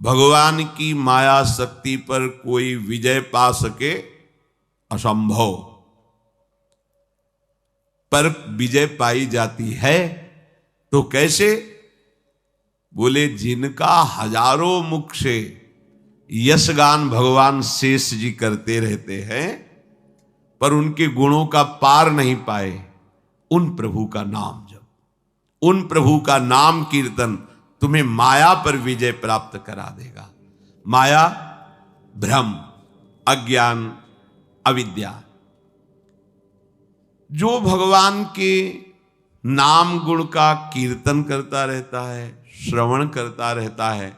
भगवान की माया शक्ति पर कोई विजय पा सके असंभव, पर विजय पाई जाती है तो कैसे? बोले जिनका हजारों मुख से यशगान भगवान शेष जी करते रहते हैं पर उनके गुणों का पार नहीं पाए, उन प्रभु का नाम जप, उन प्रभु का नाम कीर्तन तुम्हें माया पर विजय प्राप्त करा देगा। माया भ्रम, अज्ञान, अविद्या। जो भगवान के नाम गुण का कीर्तन करता रहता है, श्रवण करता रहता है,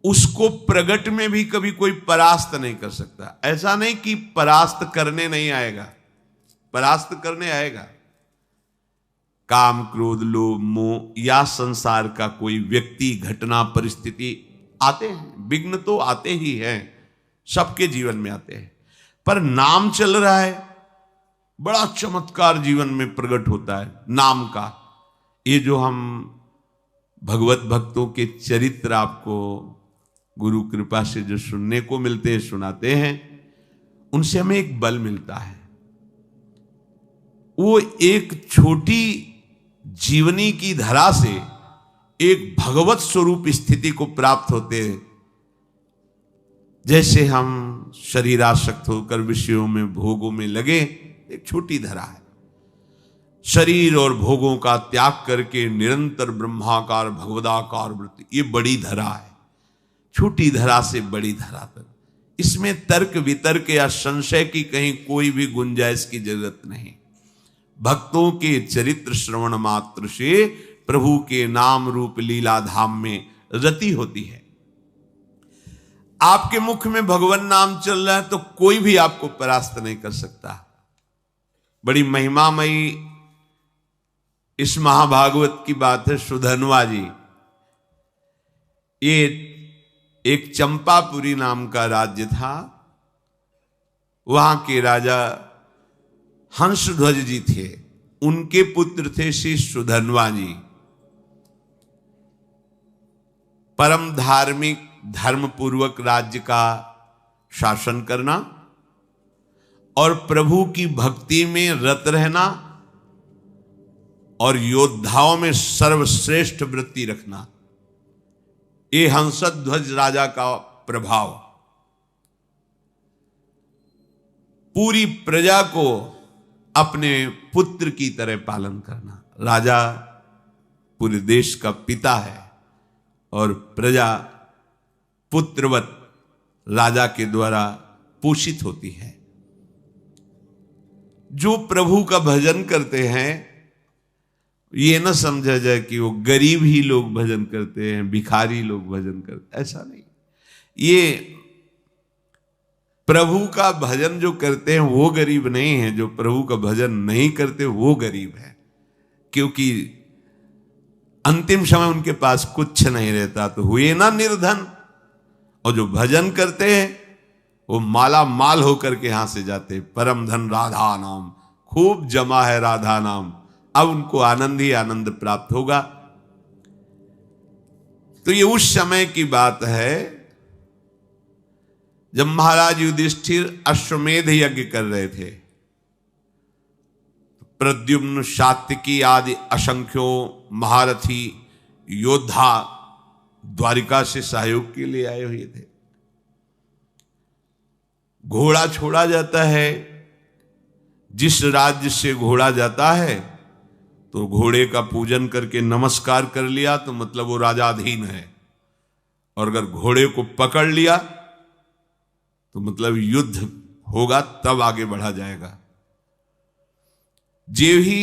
उसको प्रगट में भी कभी कोई परास्त नहीं कर सकता। ऐसा नहीं कि परास्त करने नहीं आएगा, परास्त करने आएगा। काम, क्रोध, लोभ, मोह या संसार का कोई व्यक्ति, घटना, परिस्थिति आते हैं, विघ्न तो आते ही हैं, सबके जीवन में आते हैं। पर नाम चल रहा है, बड़ा चमत्कार जीवन में प्रकट होता है नाम का। ये जो हम भगवत भक्तों के चरित्र आपको गुरु कृपा से जो सुनने को मिलते हैं, सुनाते हैं, उनसे हमें एक बल मिलता है। वो एक छोटी जीवनी की धरा से एक भगवत स्वरूप स्थिति को प्राप्त होते हैं। जैसे हम शरीरासक्त होकर विषयों में, भोगों में लगे, एक छोटी धरा है। शरीर और भोगों का त्याग करके निरंतर ब्रह्माकार भगवदाकार वृत्ति, ये बड़ी धरा है। छोटी धरा से बड़ी धरा तक, इसमें तर्क वितर्क या संशय की कहीं कोई भी गुंजाइश की जरूरत नहीं। भक्तों के चरित्र श्रवण मात्र से प्रभु के नाम रूप लीला धाम में रति होती है। आपके मुख में भगवान नाम चल रहा है तो कोई भी आपको परास्त नहीं कर सकता। बड़ी महिमामयी इस महाभागवत की बात है। सुधन्वा जी, ये एक चंपापुरी नाम का राज्य था। वहां के राजा हंसध्वज जी थे, उनके पुत्र थे श्री सुधन्वा जी। परम धार्मिक, धर्मपूर्वक राज्य का शासन करना और प्रभु की भक्ति में रत रहना और योद्धाओं में सर्वश्रेष्ठ वृत्ति रखना, ये हंसध्वज राजा का प्रभाव। पूरी प्रजा को अपने पुत्र की तरह पालन करना। राजा पूरे देश का पिता है और प्रजा पुत्रवत राजा के द्वारा पोषित होती है। जो प्रभु का भजन करते हैं, ये न समझा जाए कि वो गरीब ही लोग भजन करते हैं, भिखारी लोग भजन करते, ऐसा नहीं। ये प्रभु का भजन जो करते हैं वो गरीब नहीं है, जो प्रभु का भजन नहीं करते वो गरीब है। क्योंकि अंतिम समय उनके पास कुछ नहीं रहता, तो हुए ना निर्धन। और जो भजन करते हैं वो माला माल होकर के यहां से जाते। परम धन राधा नाम, खूब जमा है राधा नाम, अब उनको आनंद ही आनंद प्राप्त होगा। तो ये उस समय की बात है जब महाराज युधिष्ठिर अश्वमेध यज्ञ कर रहे थे। प्रद्युम्न, सात्यकी आदि असंख्यों महारथी योद्धा द्वारिका से सहयोग के लिए आए हुए थे। घोड़ा छोड़ा जाता है, जिस राज्य से घोड़ा जाता है तो घोड़े का पूजन करके नमस्कार कर लिया तो मतलब वो राजाधीन है, और अगर घोड़े को पकड़ लिया तो मतलब युद्ध होगा, तब आगे बढ़ा जाएगा। जे ही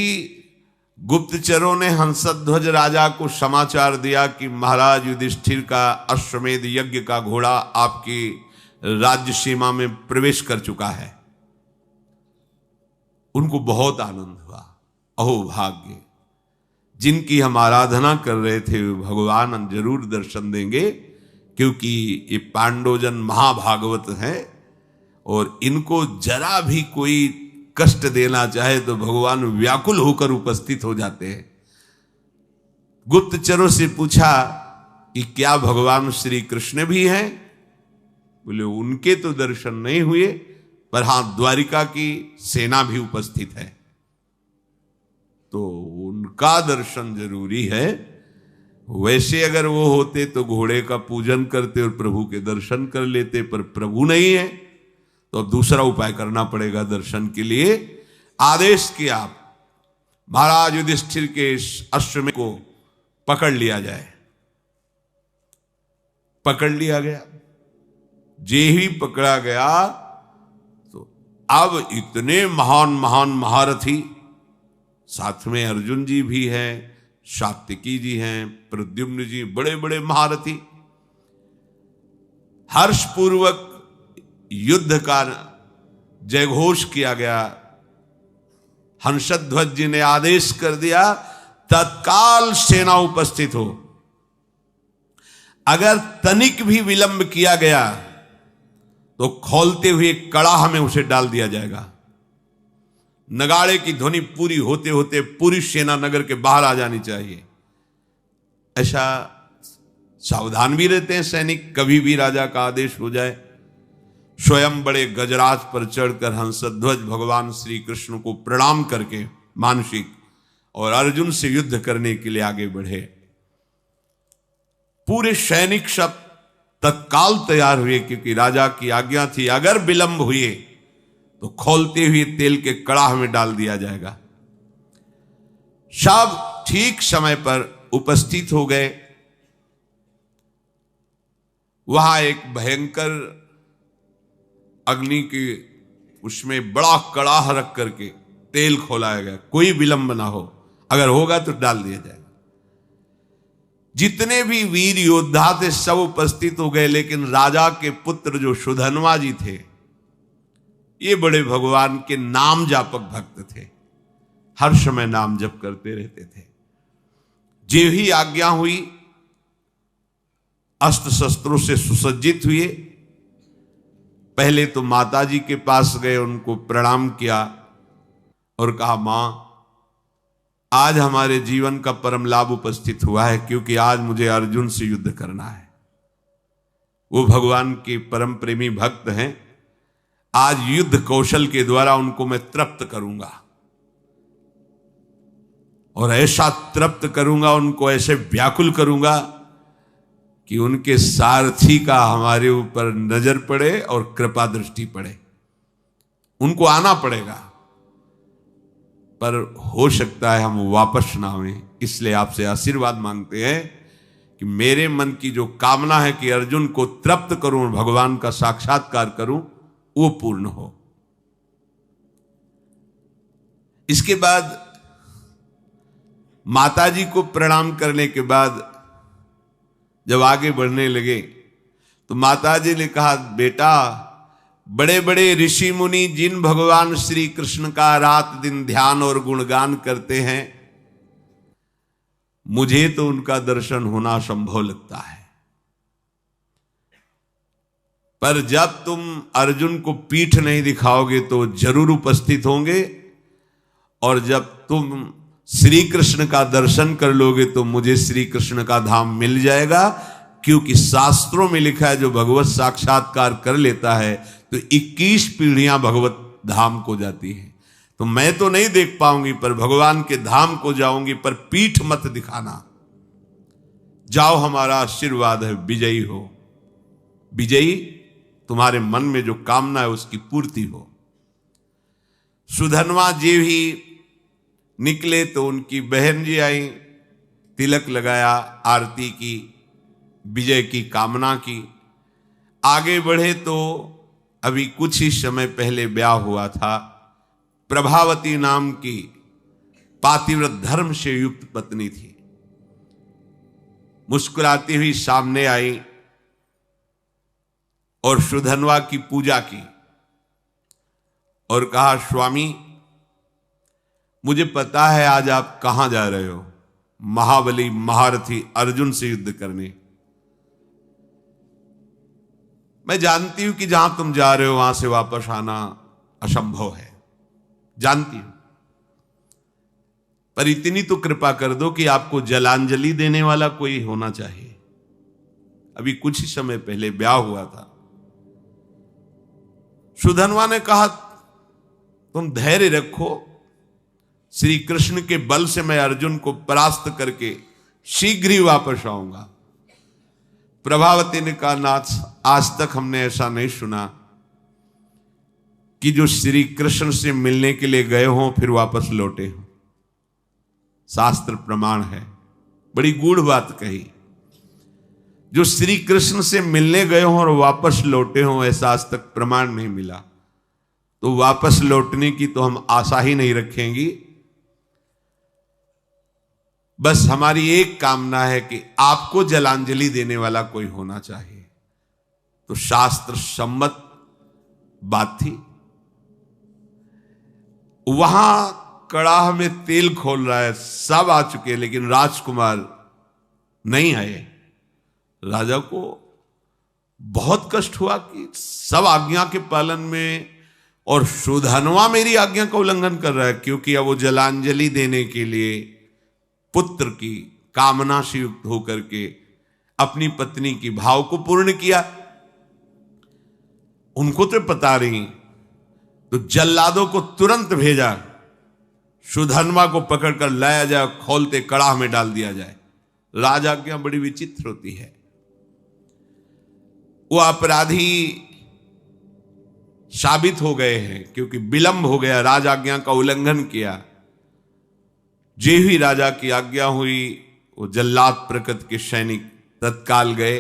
गुप्तचरों ने हंसध्वज राजा को समाचार दिया कि महाराज युधिष्ठिर का अश्वमेध यज्ञ का घोड़ा आपकी राज्य सीमा में प्रवेश कर चुका है, उनको बहुत आनंद हुआ। अहो भाग्य, जिनकी हम आराधना कर रहे थे भगवान जरूर दर्शन देंगे, क्योंकि ये पांडवजन महाभागवत हैं और इनको जरा भी कोई कष्ट देना चाहे तो भगवान व्याकुल होकर उपस्थित हो जाते हैं। गुप्तचरों से पूछा कि क्या भगवान श्री कृष्ण भी हैं? बोले उनके तो दर्शन नहीं हुए, पर हां द्वारिका की सेना भी उपस्थित है, तो उनका दर्शन जरूरी है। वैसे अगर वो होते तो घोड़े का पूजन करते और प्रभु के दर्शन कर लेते, पर प्रभु नहीं है तो अब दूसरा उपाय करना पड़ेगा दर्शन के लिए। आदेश किया महाराज युधिष्ठिर के इस अश्व को पकड़ लिया जाए। पकड़ लिया गया। जे ही पकड़ा गया तो अब इतने महान महान महारथी, साथ में अर्जुन जी भी हैं, सात्विकी जी हैं, प्रद्युम्न जी, बड़े बड़े महारथी, हर्षपूर्वक युद्ध का जयघोष किया गया। हंसध्वज जी ने आदेश कर दिया तत्काल सेना उपस्थित हो। अगर तनिक भी विलंब किया गया तो खोलते हुए कड़ाह में उसे डाल दिया जाएगा। नगाड़े की ध्वनि पूरी होते होते पूरी सेना नगर के बाहर आ जानी चाहिए। ऐसा सावधान भी रहते हैं सैनिक, कभी भी राजा का आदेश हो जाए। स्वयं बड़े गजराज पर चढ़कर हंसध्वज भगवान श्री कृष्ण को प्रणाम करके मानसिक और अर्जुन से युद्ध करने के लिए आगे बढ़े। पूरे सैनिक सब तत्काल तैयार हुए, क्योंकि राजा की आज्ञा थी अगर विलंब हुए तो खोलते हुए तेल के कड़ाह में डाल दिया जाएगा। सब ठीक समय पर उपस्थित हो गए। वहां एक भयंकर अग्नि के उसमें बड़ा कड़ाह रख करके तेल खोलाया गया, कोई विलंब ना हो, अगर होगा तो डाल दिया जाएगा। जितने भी वीर योद्धा थे सब उपस्थित हो गए, लेकिन राजा के पुत्र जो सुधन्वा जी थे, ये बड़े भगवान के नाम जापक भक्त थे, हर समय नाम जप करते रहते थे। जे ही आज्ञा हुई अस्त्र शस्त्रों से सुसज्जित हुए। पहले तो माता जी के पास गए, उनको प्रणाम किया और कहा मां आज हमारे जीवन का परम लाभ उपस्थित हुआ है, क्योंकि आज मुझे अर्जुन से युद्ध करना है। वो भगवान के परम प्रेमी भक्त हैं। आज युद्ध कौशल के द्वारा उनको मैं तृप्त करूंगा, और ऐसा तृप्त करूंगा, उनको ऐसे व्याकुल करूंगा कि उनके सारथी का हमारे ऊपर नजर पड़े और कृपा दृष्टि पड़े। उनको आना पड़ेगा, पर हो सकता है हम वापस ना आए। इसलिए आपसे आशीर्वाद मांगते हैं कि मेरे मन की जो कामना है कि अर्जुन को तृप्त करूं, भगवान का साक्षात्कार करूं, वो पूर्ण हो। इसके बाद माताजी को प्रणाम करने के बाद जब आगे बढ़ने लगे तो माताजी ने कहा बेटा, बड़े बड़े ऋषि मुनि जिन भगवान श्री कृष्ण का रात दिन ध्यान और गुणगान करते हैं, मुझे तो उनका दर्शन होना संभव लगता है, पर जब तुम अर्जुन को पीठ नहीं दिखाओगे तो जरूर उपस्थित होंगे, और जब तुम श्री कृष्ण का दर्शन कर लोगे तो मुझे श्री कृष्ण का धाम मिल जाएगा। क्योंकि शास्त्रों में लिखा है जो भगवत साक्षात्कार कर लेता है तो 21 पीढ़ियां भगवत धाम को जाती हैं। तो मैं तो नहीं देख पाऊंगी, पर भगवान के धाम को जाऊंगी, पर पीठ मत दिखाना। जाओ, हमारा आशीर्वाद है, विजयी हो। विजयी तुम्हारे मन में जो कामना है उसकी पूर्ति हो। सुधन्वा जी भी निकले तो उनकी बहन जी आई, तिलक लगाया, आरती की, विजय की कामना की। आगे बढ़े तो अभी कुछ ही समय पहले ब्याह हुआ था। प्रभावती नाम की पातिव्रत धर्म से युक्त पत्नी थी। मुस्कुराती हुई सामने आई और सुधन्वा की पूजा की और कहा, स्वामी मुझे पता है आज आप कहां जा रहे हो, महाबली महारथी अर्जुन से युद्ध करने। मैं जानती हूं कि जहां तुम जा रहे हो वहां से वापस आना असंभव है, जानती हूं, पर इतनी तो कृपा कर दो कि आपको जलांजलि देने वाला कोई होना चाहिए। अभी कुछ ही समय पहले ब्याह हुआ था। सुधन्वा ने कहा तुम धैर्य रखो, श्री कृष्ण के बल से मैं अर्जुन को परास्त करके शीघ्र ही वापस आऊंगा। प्रभावती ने कहा नाथ, आज तक हमने ऐसा नहीं सुना कि जो श्री कृष्ण से मिलने के लिए गए हों फिर वापस लौटे हों। शास्त्र प्रमाण है, बड़ी गूढ़ बात कही। जो श्री कृष्ण से मिलने गए हों और वापस लौटे हों, ऐसा आज तक प्रमाण नहीं मिला। तो वापस लौटने की तो हम आशा ही नहीं रखेंगी। बस हमारी एक कामना है कि आपको जलांजलि देने वाला कोई होना चाहिए। तो शास्त्र सम्मत बात थी। वहां कड़ाह में तेल खोल रहा है, सब आ चुके, लेकिन राजकुमार नहीं आए। राजा को बहुत कष्ट हुआ कि सब आज्ञा के पालन में और सुधन्वा मेरी आज्ञा का उल्लंघन कर रहा है, क्योंकि अब वो जलांजलि देने के लिए पुत्र की कामना से युक्त होकर के अपनी पत्नी की भाव को पूर्ण किया। उनको तो पता नहीं, तो जल्लादों को तुरंत भेजा, सुधन्वा को पकड़कर लाया जाए, खोलते कड़ाह में डाल दिया जाए। राजाज्ञा बड़ी विचित्र होती है। वो अपराधी साबित हो गए हैं क्योंकि विलंब हो गया, राजाज्ञा का उल्लंघन किया। जे ही राजा की आज्ञा हुई, वो जल्लाद प्रकृति के सैनिक तत्काल गए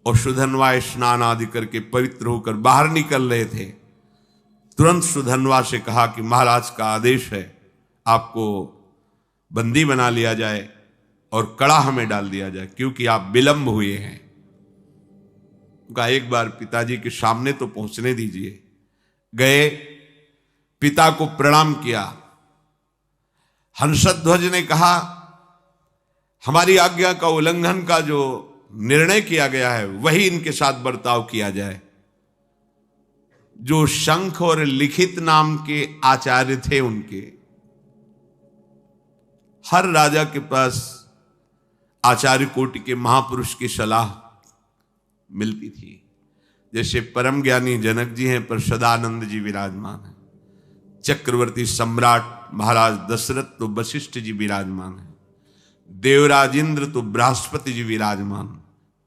और सुधन्वा स्नान आदि करके पवित्र होकर बाहर निकल रहे थे। तुरंत सुधन्वा से कहा कि महाराज का आदेश है, आपको बंदी बना लिया जाए और कड़ाह में डाल दिया जाए, क्योंकि आप विलंब हुए हैं। उनका एक बार पिताजी के सामने तो पहुंचने दीजिए। गए, पिता को प्रणाम किया। हंसध्वज ने कहा हमारी आज्ञा का उल्लंघन का जो निर्णय किया गया है वही इनके साथ बर्ताव किया जाए। जो शंख और लिखित नाम के आचार्य थे, उनके हर राजा के पास आचार्य कोटि के महापुरुष की सलाह मिलती थी। जैसे परम ज्ञानी जनक जी हैं, पर सदानंद जी विराजमान हैं। चक्रवर्ती सम्राट महाराज दशरथ तो वशिष्ठ जी विराजमान हैं। देवराज इंद्र तो बृहस्पति जी विराजमान।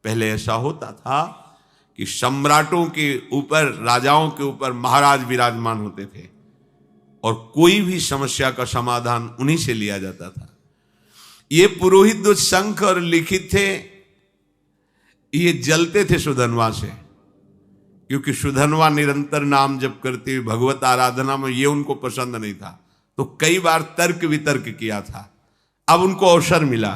पहले ऐसा होता था कि सम्राटों के ऊपर, राजाओं के ऊपर महाराज विराजमान होते थे और कोई भी समस्या का समाधान उन्हीं से लिया जाता था। ये पुरोहित जो शंख और लिखित थे, ये जलते थे सुधन्वा से, क्योंकि सुधन्वा निरंतर नाम जप करते हुए भगवत आराधना में, ये उनको पसंद नहीं था। तो कई बार तर्क वितर्क किया था। अब उनको अवसर मिला।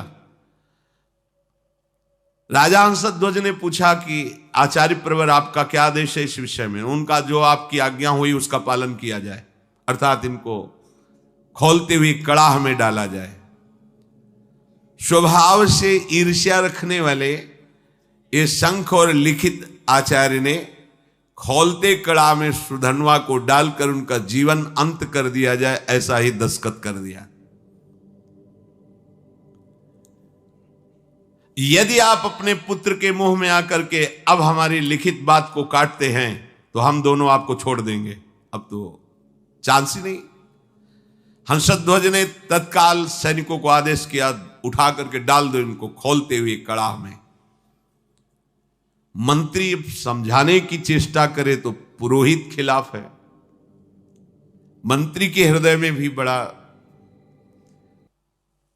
राजा हंसध्वज ने पूछा कि आचार्य प्रवर आपका क्या आदेश है इस विषय में। उनका जो आपकी आज्ञा हुई उसका पालन किया जाए, अर्थात इनको खोलते हुए कड़ाह में डाला जाए। स्वभाव से ईर्ष्या रखने वाले ये शंख और लिखित आचार्य ने खोलते कड़ाह में सुधन्वा को डालकर उनका जीवन अंत कर दिया जाए, ऐसा ही दस्तखत कर दिया। यदि आप अपने पुत्र के मुंह में आकर के अब हमारी लिखित बात को काटते हैं तो हम दोनों आपको छोड़ देंगे। अब तो चांस ही नहीं। हंसध्वज ने तत्काल सैनिकों को आदेश किया, उठा करके डाल दो इनको खोलते हुए कड़ाह में। मंत्री समझाने की चेष्टा करे तो पुरोहित खिलाफ है। मंत्री के हृदय में भी बड़ा।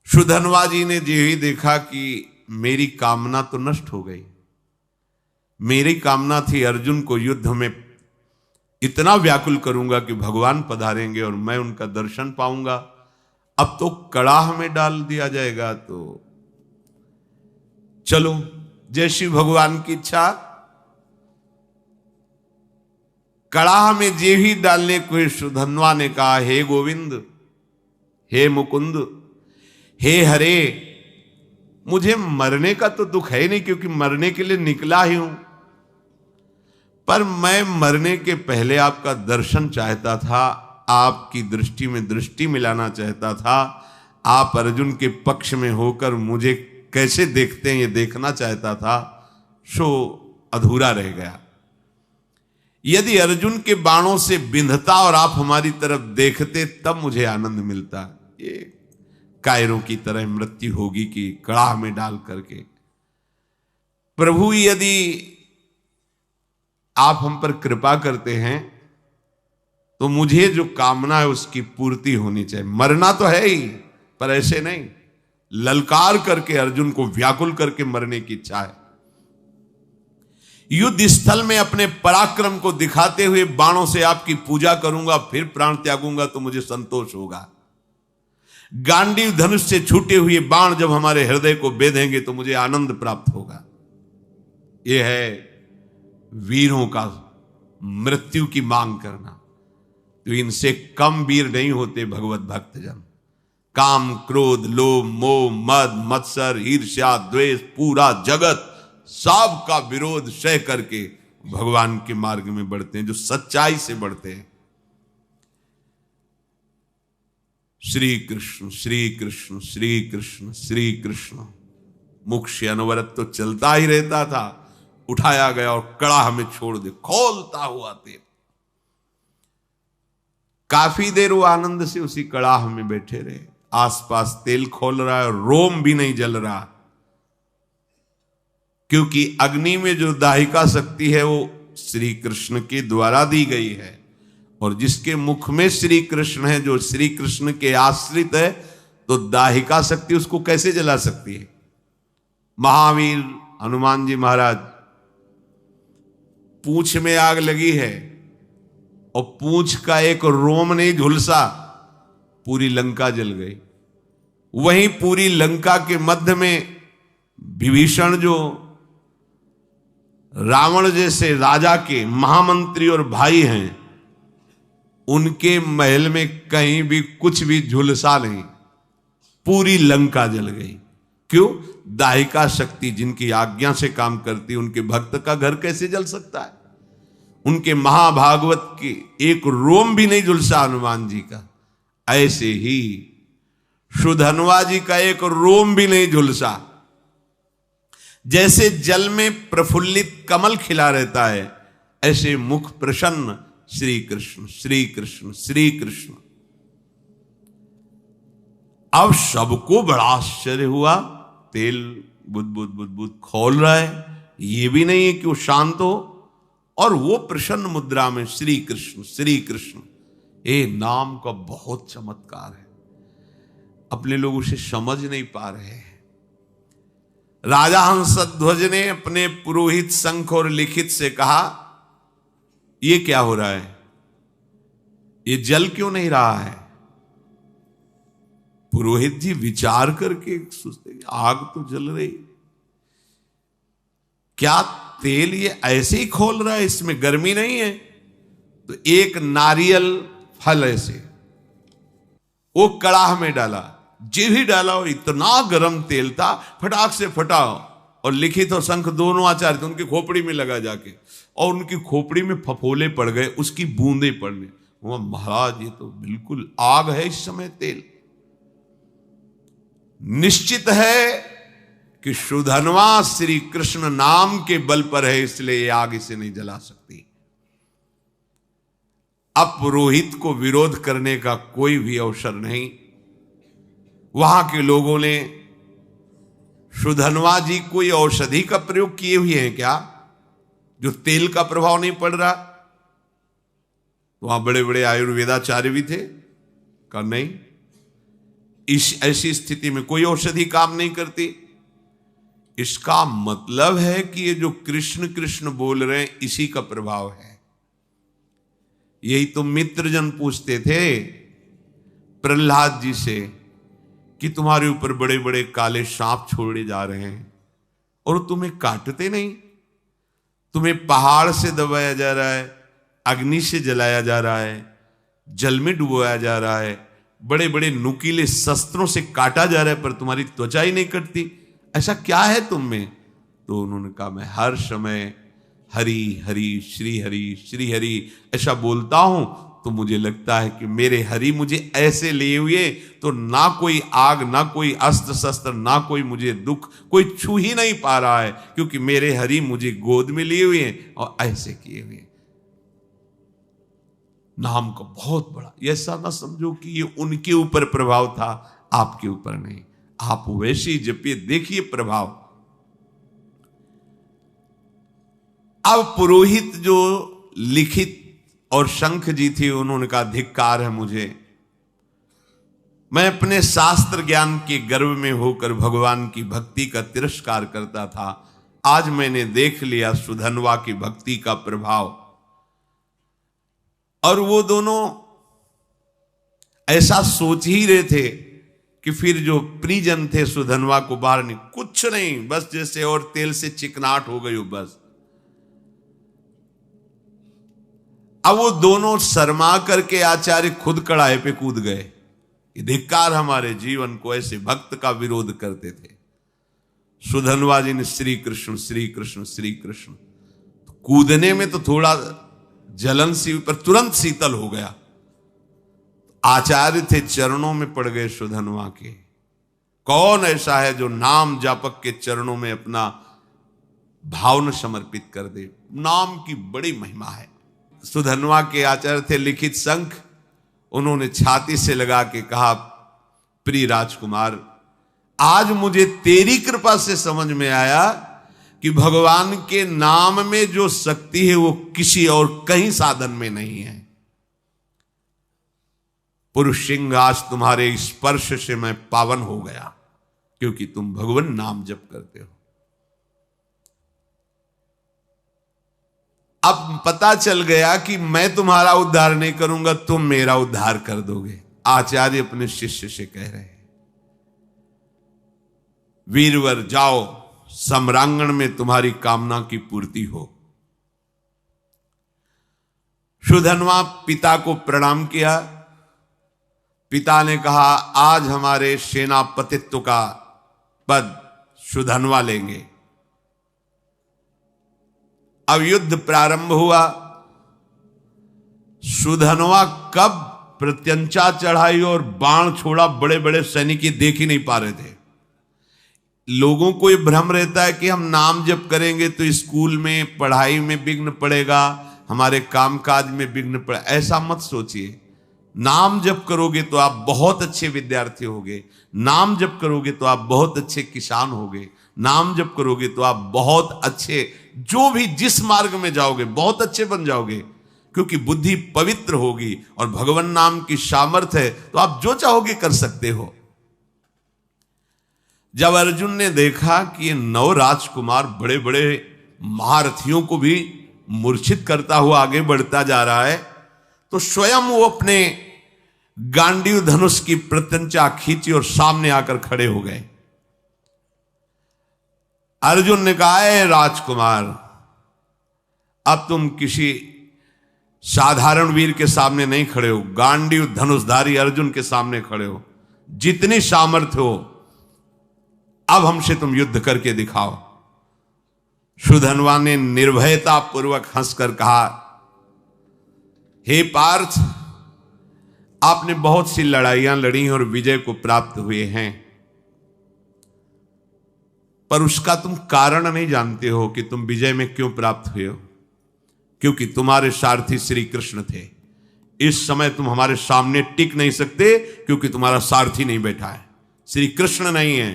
सुधन्वा जी ने जो ही देखा कि मेरी कामना तो नष्ट हो गई। मेरी कामना थी अर्जुन को युद्ध में इतना व्याकुल करूंगा कि भगवान पधारेंगे और मैं उनका दर्शन पाऊंगा। अब तो कड़ाह में डाल दिया जाएगा, तो चलो जैसी भगवान की इच्छा। कड़ाह में जे ही डालने को सुधन्वा ने कहा, हे गोविंद, हे मुकुंद, हे हरे, मुझे मरने का तो दुख है नहीं, क्योंकि मरने के लिए निकला ही हूं, पर मैं मरने के पहले आपका दर्शन चाहता था, आपकी दृष्टि में दृष्टि मिलाना चाहता था। आप अर्जुन के पक्ष में होकर मुझे कैसे देखते हैं ये देखना चाहता था। सो अधूरा रह गया। यदि अर्जुन के बाणों से बिंधता और आप हमारी तरफ देखते तब मुझे आनंद मिलता। ये कायरों की तरह मृत्यु होगी कि कड़ाह में डाल करके। प्रभु यदि आप हम पर कृपा करते हैं तो मुझे जो कामना है उसकी पूर्ति होनी चाहिए। मरना तो है ही, पर ऐसे नहीं ललकार करके, अर्जुन को व्याकुल करके मरने की इच्छा है। युद्ध स्थल में अपने पराक्रम को दिखाते हुए बाणों से आपकी पूजा करूंगा, फिर प्राण त्यागूंगा तो मुझे संतोष होगा। गांडीव धनुष से छूटे हुए बाण जब हमारे हृदय को बेधेंगे तो मुझे आनंद प्राप्त होगा। यह है वीरों का मृत्यु की मांग करना। तो इनसे कम वीर नहीं होते भगवत भक्तजन। काम, क्रोध, लोभ, मोह, मद, मत्सर, ईर्ष्या, द्वेष, पूरा जगत सब का विरोध सह करके भगवान के मार्ग में बढ़ते हैं, जो सच्चाई से बढ़ते हैं। श्री कृष्ण श्री कृष्ण श्री कृष्ण श्री कृष्ण। मुख से अनवरत तो चलता ही रहता था, उठाया गया और कड़ाह में छोड़ दे, खोलता हुआ तेल। काफी देर वो आनंद से उसी कड़ाह में बैठे रहे। आसपास तेल खोल रहा है, रोम भी नहीं जल रहा, क्योंकि अग्नि में जो दाहिका शक्ति है वो श्री कृष्ण के द्वारा दी गई है। और जिसके मुख में श्री कृष्ण है, जो श्री कृष्ण के आश्रित है, तो दाहिका शक्ति उसको कैसे जला सकती है। महावीर हनुमान जी महाराज, पूंछ में आग लगी है और पूंछ का एक रोम नहीं झुलसा, पूरी लंका जल गई। वहीं पूरी लंका के मध्य में विभीषण, जो रावण जैसे राजा के महामंत्री और भाई हैं, उनके महल में कहीं भी कुछ भी झुलसा नहीं, पूरी लंका जल गई। क्यों? दाहिका शक्ति जिनकी आज्ञा से काम करती, उनके भक्त का घर कैसे जल सकता है। उनके महाभागवत के एक रोम भी नहीं झुलसा हनुमान जी का। ऐसे ही सुधनवा जी का एक रोम भी नहीं झुलसा। जैसे जल में प्रफुल्लित कमल खिला रहता है, ऐसे मुख प्रसन्न श्री कृष्ण श्री कृष्ण श्री कृष्ण। अब सबको बड़ा आश्चर्य हुआ, तेल बुद बुद बुद बुद खोल रहा है। ये भी नहीं है कि वो शांत हो, और वो प्रसन्न मुद्रा में श्री कृष्ण श्री कृष्ण। ये नाम का बहुत चमत्कार है, अपने लोग उसे समझ नहीं पा रहे हैं। राजा हंसध्वज ने अपने पुरोहित शंख और लिखित से कहा, ये क्या हो रहा है, ये जल क्यों नहीं रहा है। पुरोहित जी विचार करके सोचते, आग तो जल रही, क्या तेल ये ऐसे ही खोल रहा है, इसमें गर्मी नहीं है। तो एक नारियल फल ऐसे वो कड़ाह में डाला, जी भी डाला, और इतना गर्म तेल था, फटाक से फटा। और लिखित और शंख दोनों आचार्य थे, उनकी खोपड़ी में लगा जाके, और उनकी खोपड़ी में फफोले पड़ गए, उसकी बूंदे पड़ने। वो महाराज, ये तो बिल्कुल आग है इस समय तेल। निश्चित है कि सुधनवा श्री कृष्ण नाम के बल पर है, इसलिए ये आग इसे नहीं जला सकती। अब पुरोहित को विरोध करने का कोई भी अवसर नहीं। वहां के लोगों ने सुधनवा जी कोई औषधि का प्रयोग किए हुए हैं क्या, जो तेल का प्रभाव नहीं पड़ रहा। वहां बड़े बड़े आयुर्वेदाचार्य भी थे, कहा नहीं, इस ऐसी स्थिति में कोई औषधि काम नहीं करती। इसका मतलब है कि ये जो कृष्ण कृष्ण बोल रहे हैं, इसी का प्रभाव है। यही तो मित्रजन पूछते थे प्रहलाद जी से कि तुम्हारे ऊपर बड़े बड़े काले सांप छोड़े जा रहे हैं और तुम्हें काटते नहीं। तुम्हें पहाड़ से दबाया जा रहा है, अग्नि से जलाया जा रहा है, जल में डुबोया जा रहा है, बड़े बड़े नुकीले शस्त्रों से काटा जा रहा है, पर तुम्हारी त्वचा ही नहीं कटती। ऐसा क्या है तुम में। तो उन्होंने कहा, मैं हर समय हरि हरि श्री हरि ऐसा बोलता हूं, तो मुझे लगता है कि मेरे हरि मुझे ऐसे लिए हुए तो ना कोई आग, ना कोई अस्त्र शस्त्र, ना कोई मुझे दुख, कोई छू ही नहीं पा रहा है, क्योंकि मेरे हरि मुझे गोद में लिए हुए हैं और ऐसे किए हुए हैं। नाम का बहुत बड़ा, ऐसा ना समझो कि ये उनके ऊपर प्रभाव था, आपके ऊपर नहीं। आप वैसे ही जपिए, देखिए प्रभाव। अब पुरोहित जो लिखित और शंख जी थी, उन्होंने कहा धिक्कार है मुझे, मैं अपने शास्त्र ज्ञान के गर्व में होकर भगवान की भक्ति का तिरस्कार करता था। आज मैंने देख लिया सुधनवा की भक्ति का प्रभाव। और वो दोनों ऐसा सोच ही रहे थे कि फिर जो परिजन थे सुधनवा को बाहर नहीं, कुछ नहीं, बस जैसे और तेल से चिकनाहट हो गई हो बस। अब वो दोनों शर्मा करके आचार्य खुद कड़ाहे पे कूद गए। धिक्कार हमारे जीवन को, ऐसे भक्त का विरोध करते थे। सुधनवा जी ने श्री कृष्ण श्री कृष्ण श्री कृष्ण, तो कूदने में तो थोड़ा जलन सी, पर तुरंत शीतल हो गया। आचार्य थे, चरणों में पड़ गए सुधनवा के। कौन ऐसा है जो नाम जापक के चरणों में अपना भाव न समर्पित कर दे। नाम की बड़ी महिमा है। सुधनवा के आचार्य थे लिखित शंख, उन्होंने छाती से लगा के कहा, प्रिय राजकुमार, आज मुझे तेरी कृपा से समझ में आया कि भगवान के नाम में जो शक्ति है वो किसी और कहीं साधन में नहीं है। पुरुष सिंह, आज तुम्हारे स्पर्श से मैं पावन हो गया, क्योंकि तुम भगवान नाम जप करते हो। अब पता चल गया कि मैं तुम्हारा उद्धार नहीं करूंगा, तुम मेरा उद्धार कर दोगे। आचार्य अपने शिष्य से कह रहे हैं, वीरवर जाओ, सम्रांगण में तुम्हारी कामना की पूर्ति हो। सुधनवा पिता को प्रणाम किया। पिता ने कहा, आज हमारे सेनापतित्व का पद सुधनवा लेंगे। अब युद्ध प्रारंभ हुआ। सुधनवा कब प्रत्यंचा चढ़ाई और बाण छोड़ा, बड़े बड़े सैनिक देख ही नहीं पा रहे थे। लोगों को ये भ्रम रहता है कि हम नाम जप करेंगे तो स्कूल में पढ़ाई में विघ्न पड़ेगा, हमारे कामकाज में विघ्न पड़े। ऐसा मत सोचिए। नाम जप करोगे तो आप बहुत अच्छे विद्यार्थी होगे, नाम जप करोगे तो आप बहुत अच्छे किसान होगे, नाम जप करोगे तो आप बहुत अच्छे, जो भी जिस मार्ग में जाओगे बहुत अच्छे बन जाओगे, क्योंकि बुद्धि पवित्र होगी और भगवान नाम की सामर्थ्य है, तो आप जो चाहोगे कर सकते हो। जब अर्जुन ने देखा कि ये 9 राजकुमार बड़े बड़े महारथियों को भी मूर्छित करता हुआ आगे बढ़ता जा रहा है, तो स्वयं वो अपने गांडीव धनुष की प्रत्यंचा खींची और सामने आकर खड़े हो गए। अर्जुन ने कहा, है राजकुमार, अब तुम किसी साधारण वीर के सामने नहीं खड़े हो, गांडीव धनुषधारी अर्जुन के सामने खड़े हो। जितनी सामर्थ्य हो अब हमसे तुम युद्ध करके दिखाओ। सुधनवा ने निर्भयता पूर्वक हंसकर कहा, हे पार्थ, आपने बहुत सी लड़ाइयां लड़ी और विजय को प्राप्त हुए हैं, पर उसका तुम कारण नहीं जानते हो कि तुम विजय में क्यों प्राप्त हुए हो। क्योंकि तुम्हारे सारथी श्री कृष्ण थे। इस समय तुम हमारे सामने टिक नहीं सकते, क्योंकि तुम्हारा सारथी नहीं बैठा है, श्री कृष्ण नहीं है।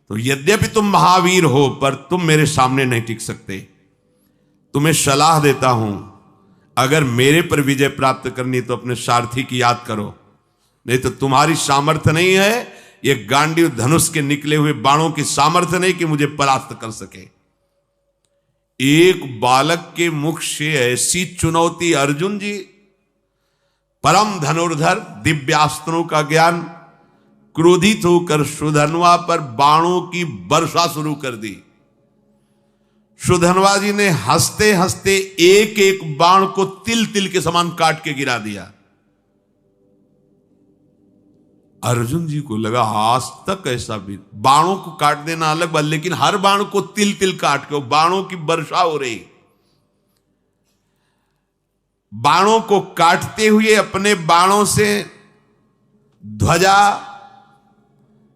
तो यद्यपि तुम महावीर हो, पर तुम मेरे सामने नहीं टिक सकते। तुम्हें सलाह देता हूं, अगर मेरे पर विजय प्राप्त करनी तो अपने सारथी की याद करो, नहीं तो तुम्हारी सामर्थ्य नहीं है, ये गांडीव धनुष के निकले हुए बाणों की सामर्थ्य नहीं कि मुझे परास्त कर सके। एक बालक के मुख से ऐसी चुनौती, अर्जुन जी परम धनुर्धर, दिव्यास्त्रों का ज्ञान, क्रोधित होकर सुधनवा पर बाणों की वर्षा शुरू कर दी। सुधनवा जी ने हंसते हंसते एक एक बाण को तिल तिल के समान काट के गिरा दिया। अर्जुन जी को लगा, आज तक ऐसा भी, बाणों को काट देना अलग बात, लेकिन हर बाण को तिल तिल काट के बाणों की वर्षा हो रही। बाणों को काटते हुए अपने बाणों से ध्वजा,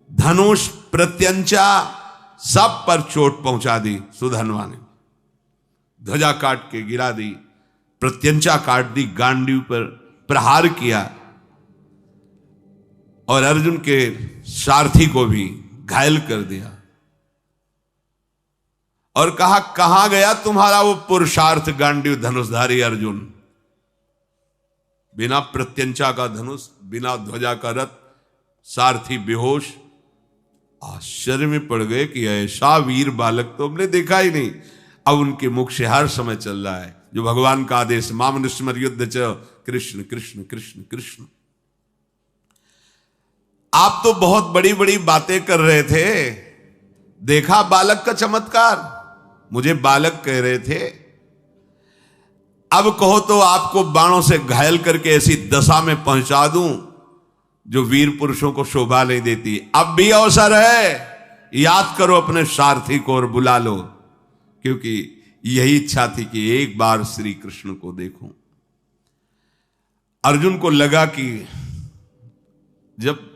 धनुष, प्रत्यंचा सब पर चोट पहुंचा दी। सुधन्वा ने ध्वजा काट के गिरा दी, प्रत्यंचा काट दी, गांडीव पर प्रहार किया और अर्जुन के सारथी को भी घायल कर दिया और कहा, कहां गया तुम्हारा वो पुरुषार्थ गांडीव धनुषधारी अर्जुन? बिना प्रत्यंचा का धनुष, बिना ध्वजा का रथ, सारथी बेहोश। आश्चर्य में पड़ गए कि ऐसा वीर बालक तो हमने देखा ही नहीं। अब उनके मुख से हर समय चल रहा है जो भगवान का आदेश, मामनुस्मर युद्ध च कृष्ण कृष्ण कृष्ण कृष्ण। आप तो बहुत बड़ी बड़ी बातें कर रहे थे, देखा बालक का चमत्कार? मुझे बालक कह रहे थे, अब कहो तो आपको बाणों से घायल करके ऐसी दशा में पहुंचा दूं जो वीर पुरुषों को शोभा नहीं देती। अब भी अवसर है, याद करो अपने सारथी को और बुला लो, क्योंकि यही इच्छा थी कि एक बार श्री कृष्ण को देखूं। अर्जुन को लगा कि जब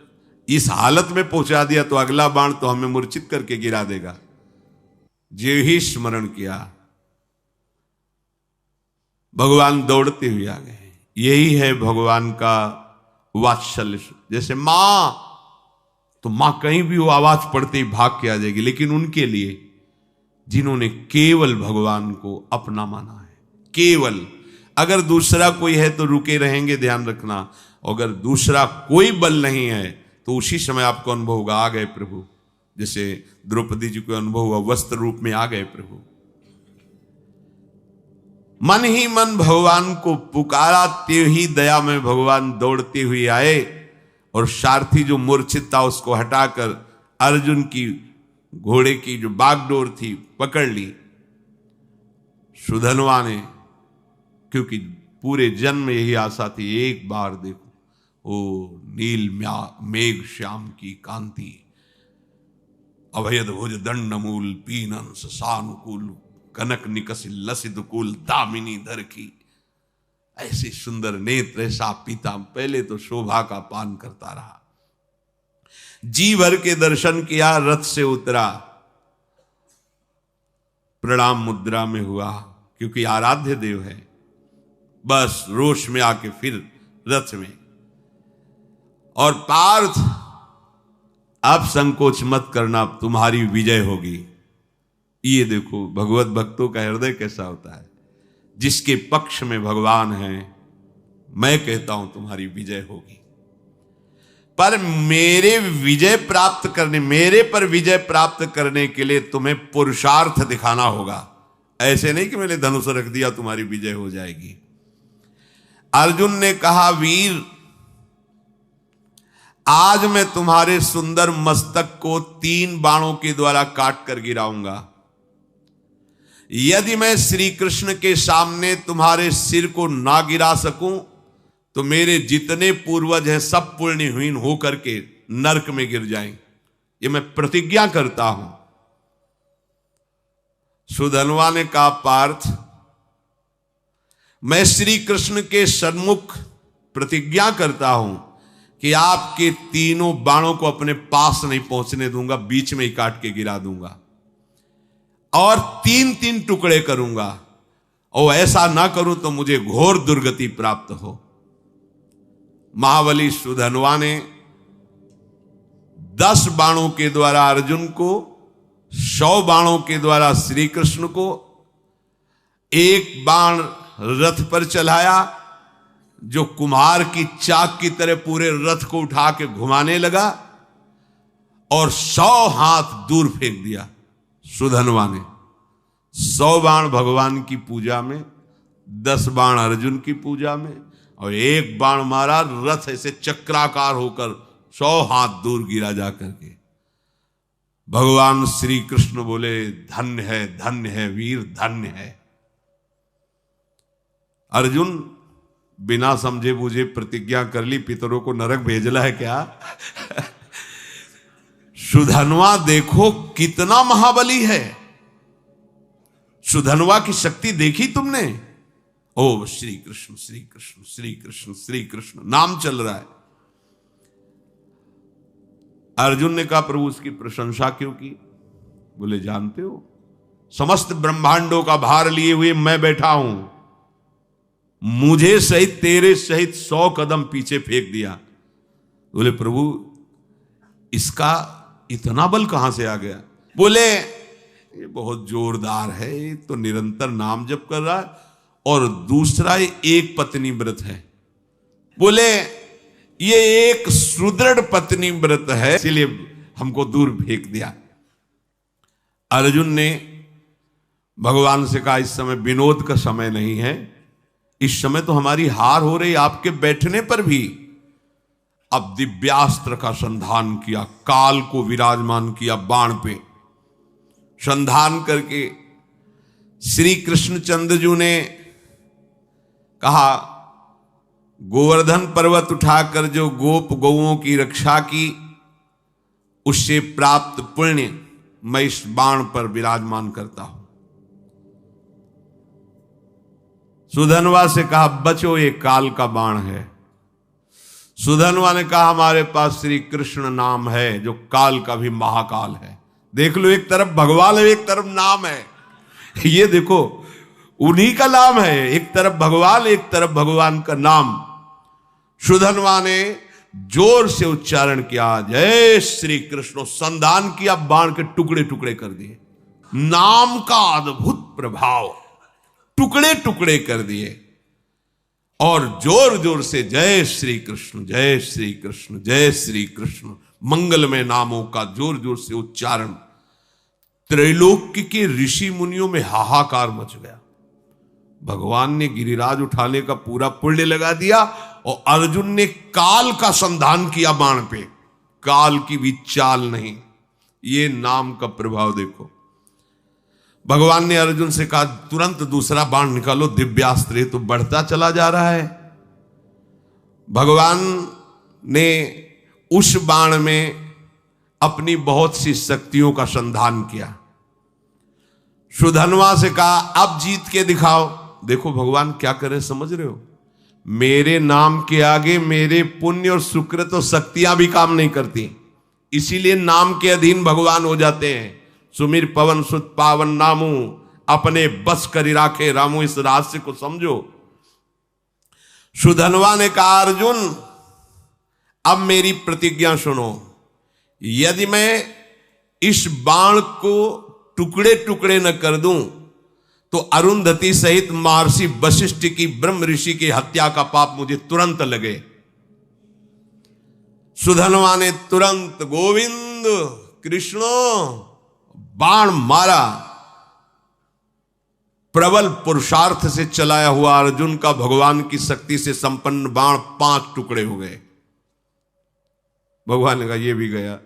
इस हालत में पहुंचा दिया तो अगला बाण तो हमें मूर्छित करके गिरा देगा। जो ही स्मरण किया, भगवान दौड़ते हुए आ गए। यही है भगवान का वात्सल्य। जैसे मां, तो मां कहीं भी वो आवाज पड़ते ही भाग के आ जाएगी, लेकिन उनके लिए जिन्होंने केवल भगवान को अपना माना है, केवल, अगर दूसरा कोई है तो रुके रहेंगे, ध्यान रखना। अगर दूसरा कोई बल नहीं है तो उसी समय आपको अनुभव होगा, आ गए प्रभु। जैसे द्रौपदी जी को अनुभव हुआ, वस्त्र रूप में आ गए प्रभु। मन ही मन भगवान को पुकारा, ते ही दया में भगवान दौड़ते हुए आए और सारथी जो मूर्छित था उसको हटाकर अर्जुन की घोड़े की जो बागडोर थी पकड़ ली सुधन्वा ने, क्योंकि पूरे जन्म में यही आशा थी, एक बार देखो ओ नील मेघ श्याम की कांति, अभयद भुज दंड मूल पीनन सानुकूल, कनक निकस लसित कुल दामिनी धर की। ऐसे सुंदर नेत्र, ऐसा पीता। पहले तो शोभा का पान करता रहा, जी भर के दर्शन किया, रथ से उतरा, प्रणाम मुद्रा में हुआ, क्योंकि आराध्य देव है। बस रोष में आके फिर रथ में, और पार्थ अब संकोच मत करना, तुम्हारी विजय होगी। ये देखो भगवत भक्तों का हृदय कैसा होता है। जिसके पक्ष में भगवान है, मैं कहता हूं तुम्हारी विजय होगी। पर मेरे पर विजय प्राप्त करने के लिए तुम्हें पुरुषार्थ दिखाना होगा। ऐसे नहीं कि मैंने धनुष रख दिया तुम्हारी विजय हो जाएगी। अर्जुन ने कहा, वीर आज मैं तुम्हारे सुंदर मस्तक को 3 बाणों के द्वारा काट कर गिराऊंगा। यदि मैं श्री कृष्ण के सामने तुम्हारे सिर को ना गिरा सकूं तो मेरे जितने पूर्वज हैं सब पुण्यहीन होकर के नरक में गिर जाएं। ये मैं प्रतिज्ञा करता हूं। सुधन्वा ने कहा, पार्थ मैं श्री कृष्ण के सन्मुख प्रतिज्ञा करता हूं कि आपके तीनों बाणों को अपने पास नहीं पहुंचने दूंगा, बीच में ही काट के गिरा दूंगा और 3-3 टुकड़े करूंगा, और ऐसा ना करूं तो मुझे घोर दुर्गति प्राप्त हो। महाबली सुधन्वा ने 10 बाणों के द्वारा अर्जुन को, 100 बाणों के द्वारा श्री कृष्ण को, 1 बाण रथ पर चलाया जो कुम्हार की चाक की तरह पूरे रथ को उठा के घुमाने लगा, और 100 हाथ दूर फेंक दिया सुधन्वा ने। 100 बाण भगवान की पूजा में, 10 बाण अर्जुन की पूजा में, और 1 बाण मारा, रथ ऐसे चक्राकार होकर 100 हाथ दूर गिरा जाकर के। भगवान श्री कृष्ण बोले, धन्य है वीर, धन्य है। अर्जुन बिना समझे बूझे प्रतिज्ञा कर ली, पितरों को नरक भेजना है क्या? सुधन्वा देखो कितना महाबली है। सुधन्वा की शक्ति देखी तुमने? ओ श्री कृष्ण श्री कृष्ण श्री कृष्ण श्री कृष्ण नाम चल रहा है। अर्जुन ने कहा प्रभु उसकी प्रशंसा क्यों की? बोले जानते हो समस्त ब्रह्मांडों का भार लिए हुए मैं बैठा हूं, मुझे सहित तेरे सहित 100 कदम पीछे फेंक दिया। बोले प्रभु इसका इतना बल कहां से आ गया? बोले ये बहुत जोरदार है, ये तो निरंतर नाम जप कर रहा है और दूसरा ये एक पत्नी व्रत है। बोले ये एक सुदृढ़ पत्नी व्रत है, इसलिए हमको दूर फेंक दिया। अर्जुन ने भगवान से कहा इस समय विनोद का समय नहीं है, इस समय तो हमारी हार हो रही, आपके बैठने पर भी। अब दिव्यास्त्र का संधान किया, काल को विराजमान किया बाण पे, संधान करके श्री कृष्णचंद्र जी ने कहा गोवर्धन पर्वत उठाकर जो गोप गौओं की रक्षा की उससे प्राप्त पुण्य मैं इस बाण पर विराजमान करता हूं। सुधनवा से कहा बचो ये काल का बाण है। सुधनवा ने कहा हमारे पास श्री कृष्ण नाम है जो काल का भी महाकाल है। देख लो एक तरफ भगवान है एक तरफ नाम है, ये देखो उन्हीं का नाम है, एक तरफ भगवान एक तरफ भगवान का नाम। सुधनवा ने जोर से उच्चारण किया जय श्री कृष्ण, संधान किया, बाण के टुकड़े टुकड़े कर दिए। नाम का अद्भुत प्रभाव, टुकड़े टुकड़े कर दिए और जोर जोर से जय श्री कृष्ण जय श्री कृष्ण जय श्री कृष्ण मंगलमय नामों का जोर जोर से उच्चारण। त्रैलोक्य के ऋषि मुनियों में हाहाकार मच गया। भगवान ने गिरिराज उठाने का पूरा पुण्य लगा दिया और अर्जुन ने काल का संधान किया बाण पे, काल की भी चाल नहीं। ये नाम का प्रभाव देखो। भगवान ने अर्जुन से कहा तुरंत दूसरा बाण निकालो, दिव्यास्त्र तो बढ़ता चला जा रहा है। भगवान ने उस बाण में अपनी बहुत सी शक्तियों का संधान किया। सुधनवा से कहा अब जीत के दिखाओ। देखो भगवान क्या करे समझ रहे हो, मेरे नाम के आगे मेरे पुण्य और सुकृत और शक्तियां भी काम नहीं करती, इसीलिए नाम के अधीन भगवान हो जाते हैं। सुमिर पवन सुत पावन नामू अपने बस करी राखे रामू, इस रहस्य को समझो। सुधनवा ने कहा अर्जुन अब मेरी प्रतिज्ञा सुनो, यदि मैं इस बाण को टुकड़े टुकड़े न कर दूं तो अरुंधति सहित महर्षि वशिष्ठ की ब्रह्म ऋषि की हत्या का पाप मुझे तुरंत लगे। सुधनवा ने तुरंत गोविंद कृष्ण बाण मारा। प्रबल पुरुषार्थ से चलाया हुआ अर्जुन का भगवान की शक्ति से संपन्न बाण 5 टुकड़े हो गए। भगवान ने कहा ये भी गया।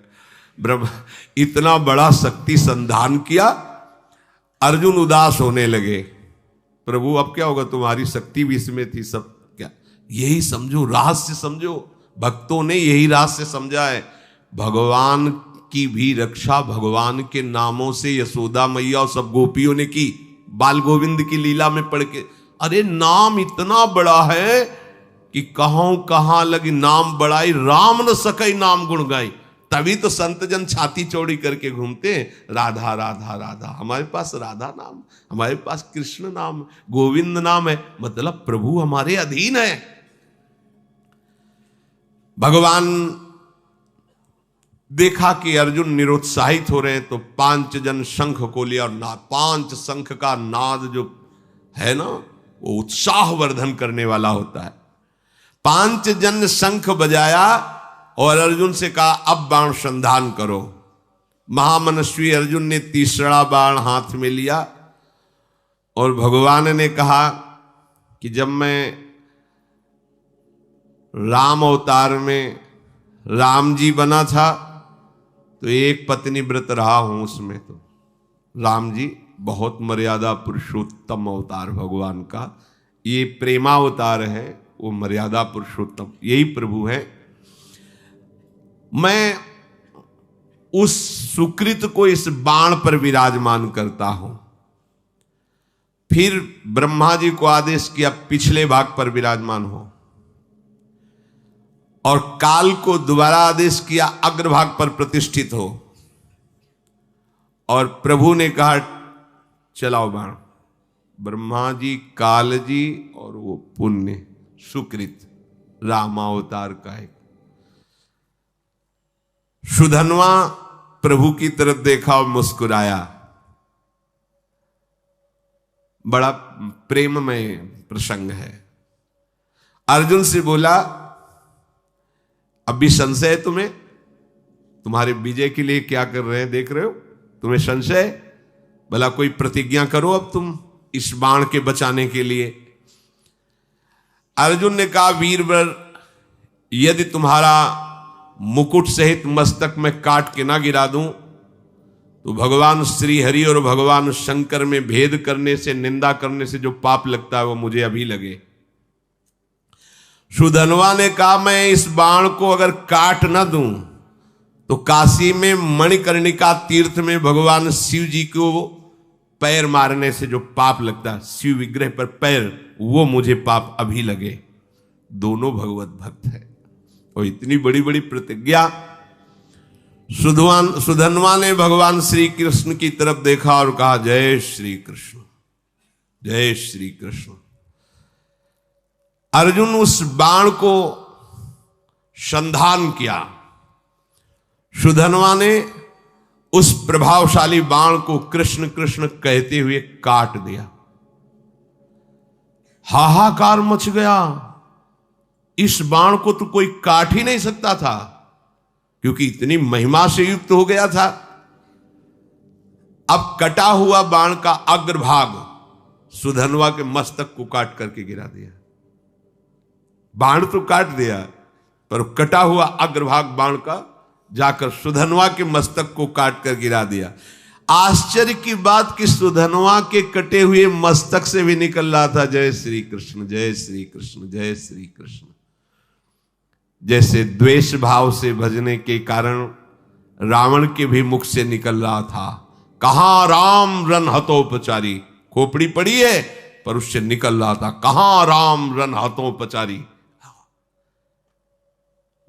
ब्रह्म इतना बड़ा शक्ति संधान किया, अर्जुन उदास होने लगे। प्रभु अब क्या होगा, तुम्हारी शक्ति भी इसमें थी सब क्या? यही समझो, रहस्य समझो, भक्तों ने यही रहस्य समझा है। भगवान की भी रक्षा भगवान के नामों से यशोदा मैया और सब गोपियों ने की, बाल गोविंद की लीला में पढ़ के। अरे नाम इतना बड़ा है कि कहां लगी नाम बड़ाई, राम न सकई नाम गुण गाई। तभी तो संत जन छाती चौड़ी करके घूमते हैं, राधा राधा राधा। हमारे पास राधा नाम, हमारे पास कृष्ण नाम, गोविंद नाम है, मतलब प्रभु हमारे अधीन है। भगवान देखा कि अर्जुन निरुत्साहित हो रहे हैं तो 5 जन शंख को लिया और 5 शंख का नाद जो है ना वो उत्साह वर्धन करने वाला होता है। 5 जन शंख बजाया और अर्जुन से कहा अब बाण संधान करो। महामनस्वी अर्जुन ने तीसरा बाण हाथ में लिया और भगवान ने कहा कि जब मैं राम अवतार में राम जी बना था तो एक पत्नी व्रत रहा हूं, उसमें तो राम जी बहुत मर्यादा पुरुषोत्तम अवतार भगवान का, ये प्रेमावतार है, वो मर्यादा पुरुषोत्तम यही प्रभु है। मैं उस सुकृत को इस बाण पर विराजमान करता हूं। फिर ब्रह्मा जी को आदेश किया पिछले भाग पर विराजमान हो, और काल को दोबारा आदेश किया अग्रभाग पर प्रतिष्ठित हो, और प्रभु ने कहा चलाओ बाण। ब्रह्मा जी, काल जी और वो पुण्य सुकृत रामावतार का एक सुधनवा प्रभु की तरफ देखा और मुस्कुराया। बड़ा प्रेममय प्रसंग है। अर्जुन से बोला अब भी संशय है तुम्हें? तुम्हारे विजय के लिए क्या कर रहे हैं देख रहे हो? तुम्हें संशय? भला कोई प्रतिज्ञा करो अब तुम इस बाण के बचाने के लिए। अर्जुन ने कहा वीरवर, यदि तुम्हारा मुकुट सहित मस्तक में काट के ना गिरा दूं तो भगवान श्री हरि और भगवान शंकर में भेद करने से, निंदा करने से जो पाप लगता है वो मुझे अभी लगे। सुधनवा ने कहा मैं इस बाण को अगर काट ना दूं तो काशी में मणिकर्णिका तीर्थ में भगवान शिव जी को पैर मारने से जो पाप लगता है, शिव विग्रह पर पैर, वो मुझे पाप अभी लगे। दोनों भगवत भक्त है और इतनी बड़ी बड़ी प्रतिज्ञा। सुधनवा ने भगवान श्री कृष्ण की तरफ देखा और कहा जय श्री कृष्ण, जय श्री कृष्ण। अर्जुन उस बाण को संधान किया। सुधनवा ने उस प्रभावशाली बाण को कृष्ण कृष्ण कहते हुए काट दिया। हाहाकार मच गया। इस बाण को तो कोई काट ही नहीं सकता था क्योंकि इतनी महिमा से युक्त हो गया था। अब कटा हुआ बाण का अग्रभाग सुधनवा के मस्तक को काट करके गिरा दिया। बाण तो काट दिया पर कटा हुआ अग्रभाग बाण का जाकर सुधनवा के मस्तक को काट कर गिरा दिया। आश्चर्य की बात कि सुधनवा के कटे हुए मस्तक से भी निकल रहा था जय श्री कृष्ण, जय श्री कृष्ण, जय श्री कृष्ण। जैसे द्वेष भाव से भजने के कारण रावण के भी मुख से निकल रहा था, कहां राम रन हतोपचारी, खोपड़ी पड़ी है पर उससे निकल रहा था कहां राम रन हतोपचारी।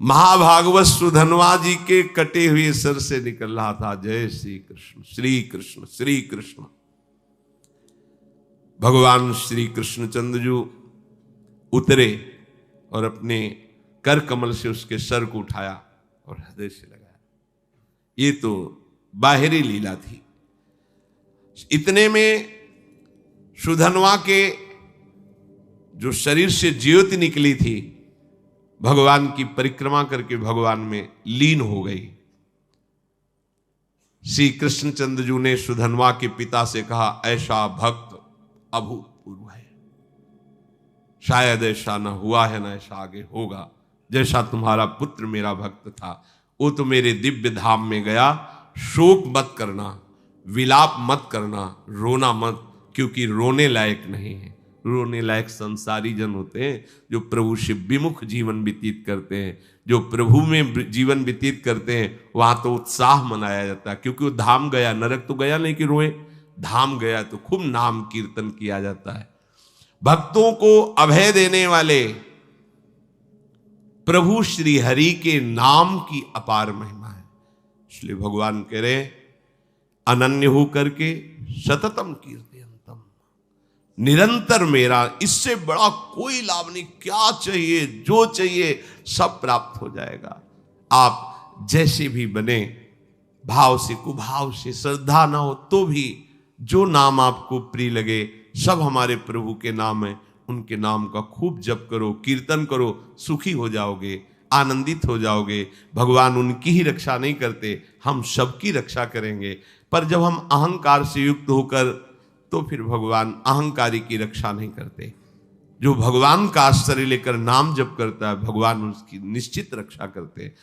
महाभागवत सुधनवा जी के कटे हुए सर से निकल रहा था जय श्री कृष्ण, श्री कृष्ण, श्री कृष्ण। भगवान श्री कृष्णचंद्र जी उतरे और अपने कर कमल से उसके सर को उठाया और हृदय से लगाया। ये तो बाहरी लीला थी। इतने में सुधनवा के जो शरीर से ज्योति निकली थी भगवान की परिक्रमा करके भगवान में लीन हो गई। श्री कृष्णचंद्र जी ने सुधनवा के पिता से कहा ऐसा भक्त अभूतपूर्व है, शायद ऐसा न हुआ है न ऐसा आगे होगा। जैसा तुम्हारा पुत्र मेरा भक्त था वो तो मेरे दिव्य धाम में गया, शोक मत करना, विलाप मत करना, रोना मत, क्योंकि रोने लायक नहीं है। रोने लायक संसारी जन होते हैं जो प्रभु से विमुख जीवन व्यतीत करते हैं। जो प्रभु में जीवन व्यतीत करते हैं वहां तो उत्साह मनाया जाता है क्योंकि वो धाम गया, नरक तो गया नहीं कि रोए, धाम गया तो खूब नाम कीर्तन किया जाता है। भक्तों को अभय देने वाले प्रभु श्री हरि के नाम की अपार महिमा है। इसलिए भगवान कह रहे अनन्य हो करके सततम कीर्तयन्तम, निरंतर मेरा, इससे बड़ा कोई लाभ नहीं। क्या चाहिए, जो चाहिए सब प्राप्त हो जाएगा। आप जैसे भी बने, भाव से कुभाव से, श्रद्धा ना हो तो भी जो नाम आपको प्रिय लगे, सब हमारे प्रभु के नाम है, उनके नाम का खूब जप करो, कीर्तन करो, सुखी हो जाओगे, आनंदित हो जाओगे। भगवान उनकी ही रक्षा नहीं करते, हम सबकी रक्षा करेंगे। पर जब हम अहंकार से युक्त होकर, तो फिर भगवान अहंकारी की रक्षा नहीं करते। जो भगवान का आश्रय लेकर नाम जप करता है, भगवान उसकी निश्चित रक्षा करते हैं।